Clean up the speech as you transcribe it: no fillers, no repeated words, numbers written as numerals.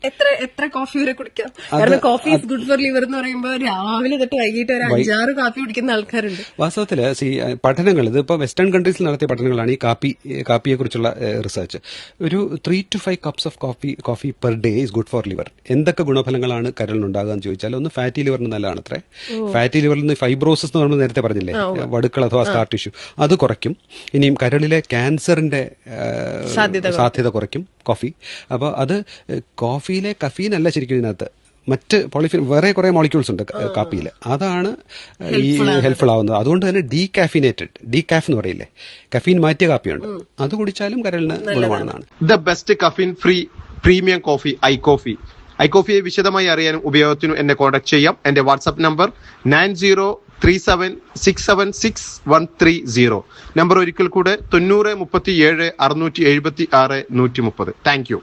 എത്ര കോഫി വരെ കുടിക്കാം? കാരണം coffee is good for liver എന്ന് പറയുമ്പോൾ രാവിലെ തൊട്ട് വൈകിട്ട് ഒരു 5-6 കാപ്പി കുടിക്കുന്ന ആൾക്കാരുണ്ട്. വാസ്തവത്തില് പഠനങ്ങൾ, ഇതിപ്പോ വെസ്റ്റേൺ കൺട്രീസിൽ നടത്തിയ പഠനങ്ങളാണ് ഈ കാപ്പിയെ കുറിച്ചുള്ള റിസർച്ച്. ഒരു 3 to 5 cups of coffee per day is good for liver. എന്തൊക്കെ ഗുണഫലങ്ങളാണ് കരളിനുണ്ടാകുക എന്ന് ചോദിച്ചാൽ, ഒന്ന് ഫാറ്റി ലിവറിന് നല്ലതാണ് അത്രേ. ഫാറ്റി ലിവറിൽ നിന്ന് ഫൈബ്രോസിസ് എന്ന് നമ്മൾ നേരത്തെ പറഞ്ഞില്ലേ, വടുക്കൾ അഥവാ സ്കാർ ടിഷ്യൂ, അത് കുറയ്ക്കും. ഇനിയും കരളിലെ ക്യാൻസറിന്റെ സാധ്യത കുറയ്ക്കും കോഫി. അപ്പോൾ അത് കോഫിയിലെ കഫീൻ അല്ല ശരിക്കും ഇതിനകത്ത്, മറ്റ് വേറെ കുറെ മോളിക്യൂൾസ് ഉണ്ട് കാപ്പിയിൽ, അതാണ് ഈ ഹെൽപ്ഫുൾ ആവുന്നത്. അതുകൊണ്ട് തന്നെ ഡീകാഫ് എന്ന് പറയില്ലേ, കഫീൻ മാറ്റിയ കാപ്പിയുണ്ട്, അത് കുടിച്ചാലും കരളിന് ഗുണമാണെന്നാണ്. The best caffeine free premium coffee ഐകോഫിയെ വിശദമായി അറിയാനും ഉപയോഗത്തിനും എന്നെ കോൺടാക്ട് ചെയ്യാം. എന്റെ വാട്സ്ആപ്പ് നമ്പർ 9037676130. നമ്പർ ഒരിക്കൽ കൂടെ 9037 676 130. Thank you.